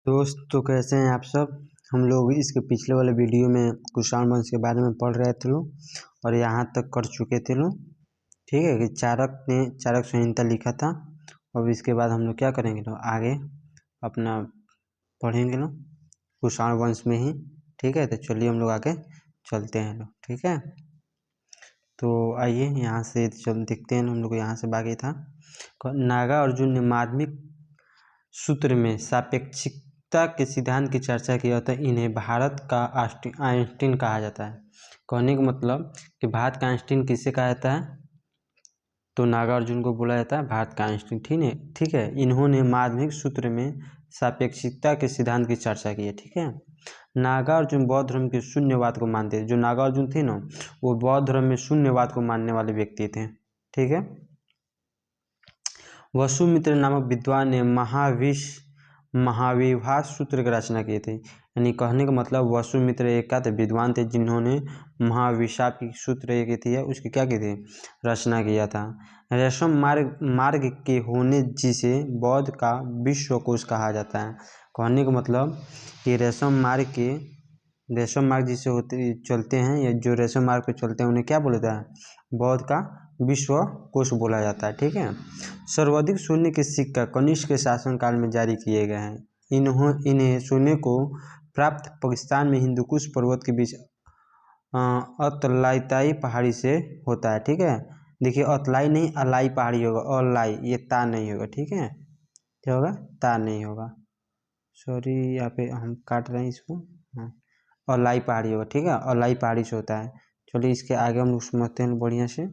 दोस्त तो कैसे हैं आप सब। हम लोग इसके पिछले वाले वीडियो में कुषाण वंश के बारे में पढ़ रहे थे लोग और यहाँ तक कर चुके थे लोग। ठीक है कि चाणक्य ने चाणक्य संहिता लिखा था। अब इसके बाद हम लोग क्या करेंगे लोग आगे अपना पढ़ेंगे लोग कुषाण वंश में ही। ठीक है, तो चलिए हम लोग आगे चलते हैं लोग। ठीक है, तो आइए यहाँ से चल देखते हैं हम लोग। यहाँ से बाकी था नागार्जुन ने माध्यमिक सूत्र में सापेक्षिकता के सिद्धांत की चर्चा की जाता है। इन्हें भारत का आइंस्टीन कहा जाता है। कहने का मतलब कि भारत का आइंस्टीन किसे कहा जाता है, तो नागार्जुन को बोला जाता है भारत का आइंस्टीन। ठीक है। इन्होंने माध्यमिक सूत्र में सापेक्षिकता के सिद्धांत की चर्चा की है। ठीक है। नागार्जुन बौद्ध धर्म के शून्यवाद को मानते थे। जो नागार्जुन थे ना, वो बौद्ध धर्म में शून्यवाद को मानने वाले व्यक्ति थे। ठीक है। वसुमित्र नामक विद्वान ने महाविभास सूत्र की रचना किए थे। यानी कहने का मतलब वसुमित्र एक क्या थे, विद्वान थे जिन्होंने महाविशाप की सूत्र एक थी उसकी क्या की थी, रचना किया था। रेशम मार्ग के होने जिसे बौद्ध का विश्वकोश कहा जाता है। कहने का मतलब कि रेशम मार्ग जिसे होते चलते हैं या जो रेशम मार्ग पे चलते हैं उन्हें क्या बोला जाता है, बौद्ध का विश्व कोश बोला जाता है। ठीक है। सर्वाधिक सोने के सिक्का कनिष्क के शासनकाल में जारी किए गए हैं। इन्हें सोने को प्राप्त पाकिस्तान में हिंदुकुश पर्वत के बीच अतलाई पहाड़ी से होता है। ठीक है। देखिए अतलाई नहीं अलाई पहाड़ी होगा, अलाई ये ता नहीं होगा। ठीक है, क्या होगा, ता नहीं होगा। सॉरी यहाँ पे हम काट रहे हैं इसको। हाँ, अलाई पहाड़ी होगा। ठीक है, अलाई पहाड़ी से होता है। चलिए इसके आगे हम लोग समझते हैं बढ़िया से।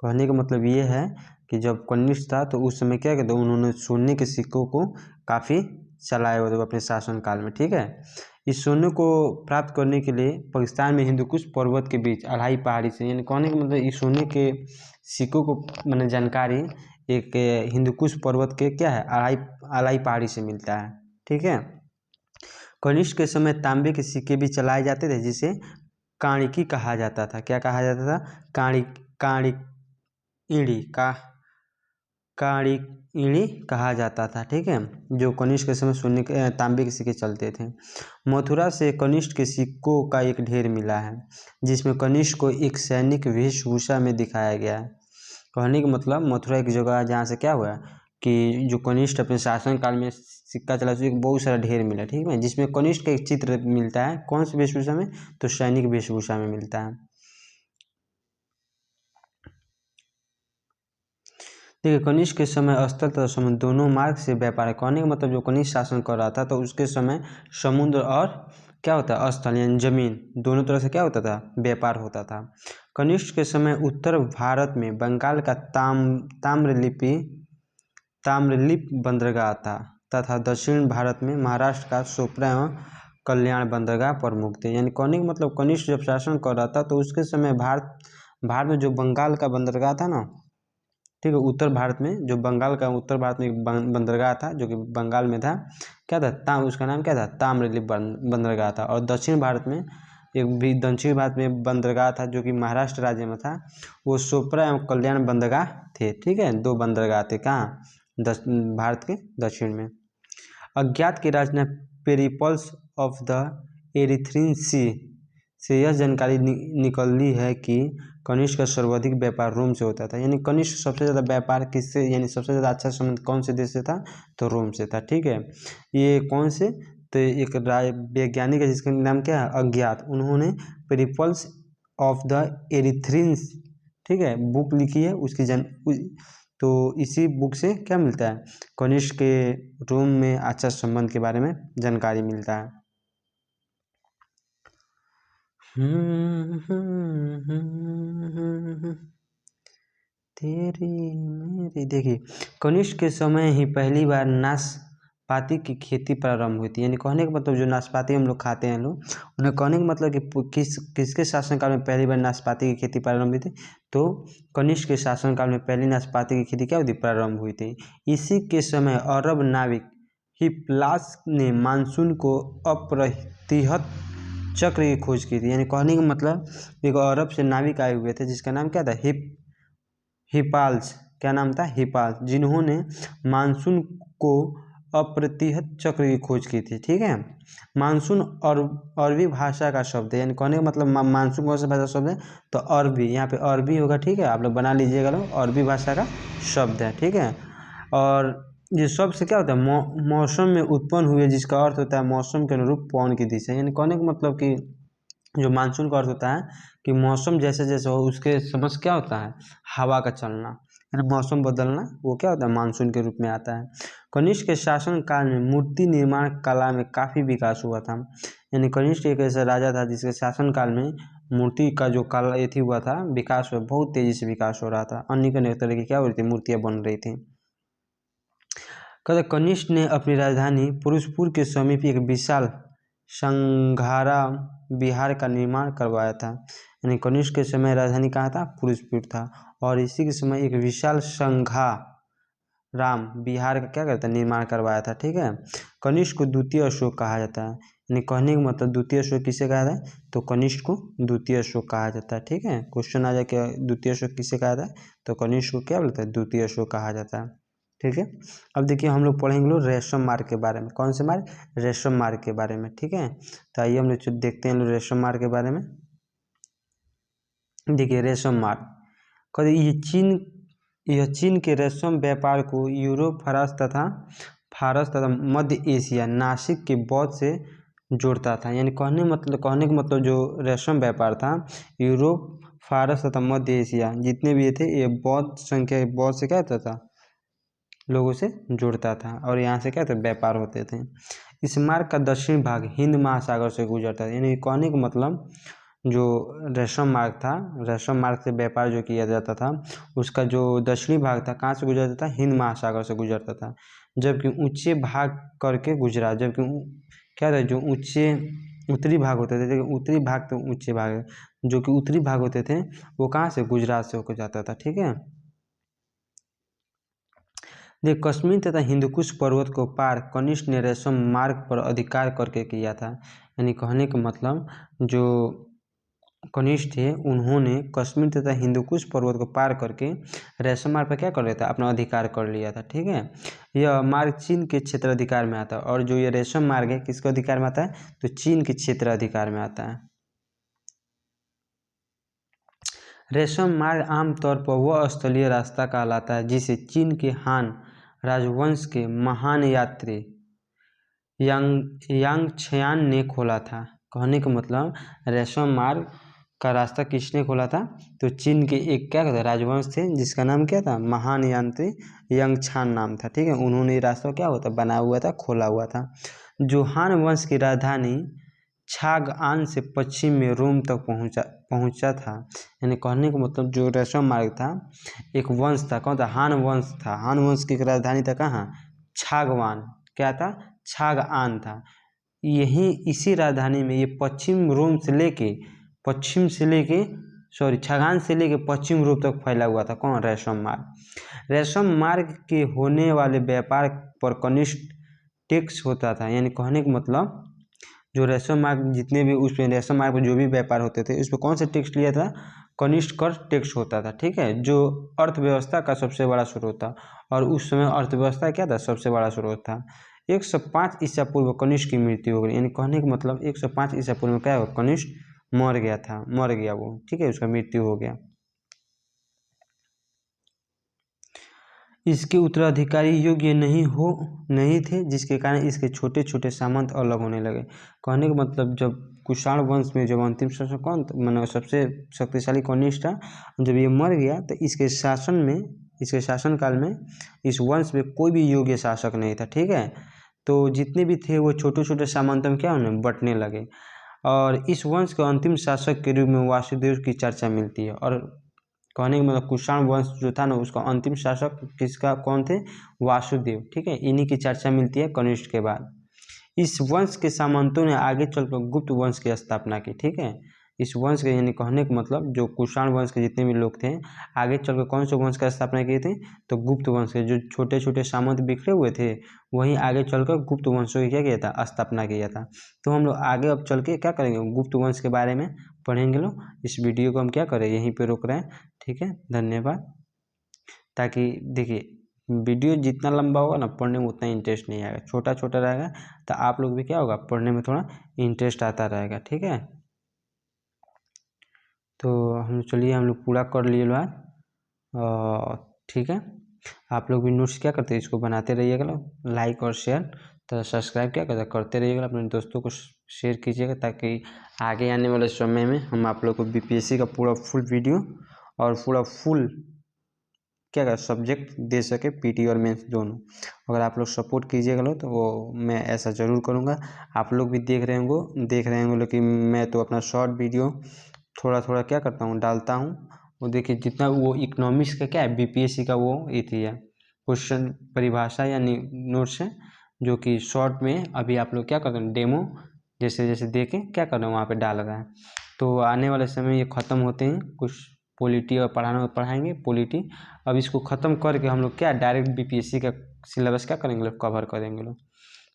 कहने का मतलब ये है कि जब कनिष्क था तो उस समय क्या कहते हैं, उन्होंने सोने के सिक्कों को काफ़ी चलाए हुए थे अपने शासनकाल में। ठीक है। इस सोने को प्राप्त करने के लिए पाकिस्तान में हिंदुकुश पर्वत के बीच अलाई पहाड़ी से, यानी कहने का मतलब इस सोने के सिक्कों को मैंने जानकारी एक हिंदुकुश पर्वत के क्या है, अलाई पहाड़ी से मिलता है। ठीक है। कनिष्क के समय तांबे के सिक्के भी चलाए जाते थे जिसे काणिकी कहा जाता था। क्या कहा जाता था, काणिकी कहा जाता था। ठीक है, जो कनिष्क के समय सोने के तांबे के सिक्के चलते थे। मथुरा से कनिष्क के सिक्कों का एक ढेर मिला है जिसमें कनिष्क को एक सैनिक वेशभूषा में दिखाया गया है। कहने का मतलब मथुरा एक जगह जहाँ से क्या हुआ कि जो कनिष्क अपने शासन काल में सिक्का चला एक बहुत सारा ढेर मिला। ठीक है, जिसमें कनिष्क का एक चित्र मिलता है। कौन सी वेशभूषा में, तो सैनिक वेशभूषा में मिलता है। देखिए कनिष्क के समय स्थल तथा समुद्र दोनों मार्ग से व्यापार। कहने का मतलब जो कनिष्क शासन कर रहा था तो उसके समय समुद्र और क्या होता है, स्थल यानी जमीन, दोनों तरह से क्या होता था, व्यापार होता था। कनिष्क के समय उत्तर भारत में बंगाल का ताम्रलिप बंदरगाह था तथा दक्षिण भारत में महाराष्ट्र का सोपरा एवं कल्याण बंदरगाह प्रमुख थे। यानी कहने का मतलब कनिष्क जब शासन कर रहा था तो उसके समय भारत में जो बंगाल का बंदरगाह था ना, ठीक है, उत्तर भारत में जो बंगाल का उत्तर भारत में एक बंदरगाह था जो कि बंगाल में था, क्या था, उसका नाम क्या था, ताम्रलिप्त बंदरगाह था। और दक्षिण भारत में बंदरगाह था जो कि महाराष्ट्र राज्य में था, वो सोपरा एवं कल्याण बंदरगाह थे। ठीक है, दो बंदरगाह थे कहाँ, भारत के दक्षिण में। अज्ञात की रचना पेरिपल्स ऑफ द एरिथ्रीन सी से यह जानकारी निकली है कि कनिष्क का सर्वाधिक व्यापार रोम से होता था। यानी कनिष्क सबसे ज़्यादा व्यापार किससे, यानी सबसे ज़्यादा अच्छा संबंध कौन से देश से था, तो रोम से था। ठीक है, ये कौन से, तो एक वैज्ञानिक है जिसका नाम क्या है, अज्ञात। उन्होंने पेरिपल्स ऑफ द एरिथ्रीन्स, ठीक है, बुक लिखी है उसकी तो इसी बुक से क्या मिलता है, कनिष्क के रोम में अच्छा संबंध के बारे में जानकारी मिलता है। तेरी मेरी। देखिए कनिष्क के समय ही पहली बार नाशपाती की खेती प्रारंभ हुई थी। यानी कहने का मतलब जो नाशपाती हम लोग खाते हैं लोग, उन्हें कहने का मतलब कि किसके शासनकाल में पहली बार नाशपाती की खेती प्रारंभ हुई थी, तो कनिष्क के शासनकाल में पहली नाशपाती की खेती क्या हुई थी, प्रारंभ हुई थी। इसी के समय अरब नाविक हिप्पलास ने मानसून को अप्रतिहत चक्र की खोज की थी। यानी कहने का मतलब एक अरब से नाविक आए हुए थे जिसका नाम क्या था, हिपाल्स। क्या नाम था, हिपाल्स, जिन्होंने मानसून को अप्रतिहत चक्र की खोज की थी। ठीक है, मानसून और अरबी भाषा का शब्द है, यानी कहने का मतलब मानसून कौन सा भाषा शब्द है, तो अरबी, यहाँ पे अरबी होगा। ठीक है, आप लोग बना लीजिएगा लोग, अरबी भाषा का शब्द है। ठीक है, और ये शब्द से क्या होता है, मौसम में उत्पन्न हुए, जिसका अर्थ होता है मौसम के अनुरूप पवन की दिशा, यानी कहने का मतलब कि जो मानसून का अर्थ होता है कि मौसम जैसे जैसे हो उसके समझ क्या होता है, हवा का चलना, यानी मौसम बदलना, वो क्या होता है, मानसून के रूप में आता है। कनिष्क के शासन काल में मूर्ति निर्माण कला में काफ़ी विकास हुआ था, यानी कनिष्क एक ऐसा राजा था जिसके शासन काल में मूर्ति का जो कला ये थी हुआ था, विकास हुआ, बहुत तेजी से विकास हो रहा था, अनेक अनेक तरह की क्या हो रही थी, मूर्तियाँ बन रही थी। कहते कनिष्क ने अपनी राजधानी पुरुषपुर के समीप एक विशाल संघारा विहार का निर्माण करवाया था, यानी कनिष्क के समय राजधानी कहाँ था, पुरुषपुर था, और इसी के समय एक विशाल संघाराम विहार का क्या करता है, निर्माण करवाया था। ठीक है, कनिष्क को द्वितीय अशोक कहा जाता है, यानी कहने का मतलब द्वितीय अशोक किसे कहा जाता है, तो कनिष्क को द्वितीय अशोक कहा जाता है। ठीक है, क्वेश्चन आ जाए कि द्वितीय अशोक किसे कहा जाता है, तो कनिष्क को क्या बोलता है, द्वितीय अशोक कहा जाता है। ठीक है, अब देखिए हम लोग पढ़ेंगे लोग रेशम मार्ग के बारे में। कौन से मार्ग, रेशम मार्ग के बारे में। ठीक है, तो आइए हम लोग देखते हैं लोग रेशम मार्ग के बारे में। देखिए रेशम मार्ग, कहते यह चीन के रेशम व्यापार को यूरोप, फारस तथा मध्य एशिया, नासिक के बौद्ध से जोड़ता था, यानी कहने का मतलब जो रेशम व्यापार था, यूरोप, फारस तथा मध्य एशिया जितने भी ये थे, ये बौद्ध से क्या होता था, लोगों से जुड़ता था, और यहाँ से क्या था, व्यापार होते थे। इस मार्ग का दक्षिण भाग हिंद महासागर से गुजरता था, यानी कहने का मतलब जो रेशम मार्ग था, रेशम मार्ग से व्यापार जो किया जाता था, उसका जो दक्षिणी भाग था कहाँ से गुजरता था, हिंद महासागर से गुजरता था। जबकि ऊंचे भाग करके गुजरा, जबकि क्या था, जो ऊंचे उत्तरी भाग होते थे, देखिए उत्तरी भाग तो ऊंचे भाग है, जो कि उत्तरी भाग होते थे वो कहाँ से, गुजरात से होकर जाता था। ठीक है, देख कश्मीर तथा हिंदुकुश पर्वत को पार कनिष्क ने रेशम मार्ग पर अधिकार करके किया था, यानी कहने का मतलब जो कनिष्क थे उन्होंने कश्मीर तथा हिंदुकुश पर्वत को पार करके रेशम मार्ग पर क्या कर लिया था, अपना अधिकार कर लिया था। ठीक है, यह मार्ग चीन के क्षेत्र अधिकार में आता है, और जो ये रेशम मार्ग है किसके अधिकार में आता है, तो चीन के क्षेत्र अधिकार में आता है। रेशम मार्ग आमतौर पर वह स्थलीय रास्ता कहलाता है जिसे चीन के हान राजवंश के महान यात्री यांगछ्यान ने खोला था। कहने का मतलब रेशम मार्ग का रास्ता किसने खोला था, तो चीन के एक क्या कहते हैं, राजवंश थे जिसका नाम क्या था, महान यात्री यांगछ्यान नाम था। ठीक है, उन्होंने ये रास्ता क्या हुआ था, बना हुआ था, खोला हुआ था। जो हान वंश की राजधानी छागआन से पश्चिम में रोम तक पहुंचा था, यानी कहने का मतलब जो रेशम मार्ग था एक वंश था, कौन था, हान वंश था। हान वंश की राजधानी था कहाँ, छागवान, क्या था, छागआन था। यही इसी राजधानी में ये पश्चिम से लेके छागआन से लेके पश्चिम रोम तक फैला हुआ था, कौन, रेशम मार्ग। रेशम मार्ग के होने वाले व्यापार पर कनिष्क टैक्स होता था, यानी कहने का मतलब जो रेशम मार्ग जितने भी उस रेशम मार्ग पर जो भी व्यापार होते थे उस पर कौन सा टैक्स लिया था, कनिष्क कर टैक्स होता था। ठीक है, जो अर्थव्यवस्था का सबसे बड़ा स्रोत था, और उस समय अर्थव्यवस्था क्या था, सबसे बड़ा स्रोत था। 105 ईसा पूर्व कनिष्क की मृत्यु हो गई, यानी कहने का मतलब 105 ईसा पूर्व में क्या हुआ, कनिष्क मर गया वो। ठीक है, उसका मृत्यु हो गया। इसके उत्तराधिकारी योग्य नहीं थे, जिसके कारण इसके छोटे छोटे सामंत अलग होने लगे। कहने का मतलब जब कुषाण वंश में जब अंतिम शासक कौन, मतलब सबसे शक्तिशाली कनिष्क था, जब ये मर गया तो इसके शासनकाल में इस वंश में कोई भी योग्य शासक नहीं था। ठीक है, तो जितने भी थे वो छोटे छोटे सामंतों में क्या होने बंटने लगे, और इस वंश के अंतिम शासक के रूप में वासुदेव की चर्चा मिलती है। और कहने का मतलब कुषाण वंश जो था ना उसका अंतिम शासक किसका, कौन थे, वासुदेव। ठीक है, इन्हीं की चर्चा मिलती है कनिष्क के बाद। इस वंश के सामंतों ने आगे चलकर गुप्त वंश की स्थापना की। ठीक है, इस वंश के यानी कहने का मतलब जो कुषाण वंश के जितने भी लोग थे आगे चलकर कौन से वंश की स्थापना किए थे, तो गुप्त वंश के। जो छोटे छोटे सामंत बिखरे हुए थे वहीं आगे चलकर गुप्त वंशों की क्या किया था, स्थापना किया था। तो हम लोग आगे अब चल के क्या करेंगे, गुप्त वंश के बारे में पढ़ेंगे लोग। इस वीडियो को हम क्या करें, यहीं पे रोक रहे हैं। ठीक है, धन्यवाद। ताकि देखिए वीडियो जितना लंबा होगा ना पढ़ने में उतना इंटरेस्ट नहीं आएगा, छोटा छोटा रहेगा तो आप लोग भी क्या होगा पढ़ने में थोड़ा इंटरेस्ट आता रहेगा। ठीक है, तो हम लोग पूरा कर लिए बात। ठीक है, आप लोग भी नोट्स क्या करते हैं इसको बनाते रहिएगा, लाइक और शेयर तो सब्सक्राइब क्या करते रहिएगा, अपने दोस्तों को शेयर कीजिएगा ताकि आगे आने वाले समय में हम आप लोग को बीपीएससी का पूरा फुल वीडियो और पूरा फुल सब्जेक्ट दे सके, पीटी और मेंस दोनों। अगर आप लोग सपोर्ट कीजिएगा तो वो मैं ऐसा ज़रूर करूँगा। आप लोग भी देख रहे होंगे लेकिन मैं तो अपना शॉर्ट वीडियो थोड़ा थोड़ा क्या करता हूँ डालता हूँ। वो देखिए जितना वो इकोनॉमिक्स का क्या है बीपीएससी का वो इति है क्वेश्चन परिभाषा यानी नोट्स है, जो कि शॉर्ट में अभी आप लोग क्या करते हैं डेमो जैसे जैसे देखें क्या कर रहे हैं वहाँ पे डाल रहा है। तो आने वाले समय ये ख़त्म होते हैं, कुछ पॉलिटी और पढ़ाएंगे पॉलिटी। अब इसको ख़त्म करके हम लोग क्या डायरेक्ट बीपीएससी का सिलेबस क्या करेंगे, कवर करेंगे लोग।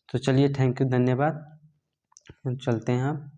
तो चलिए थैंक यू, धन्यवाद, चलते हैं आप।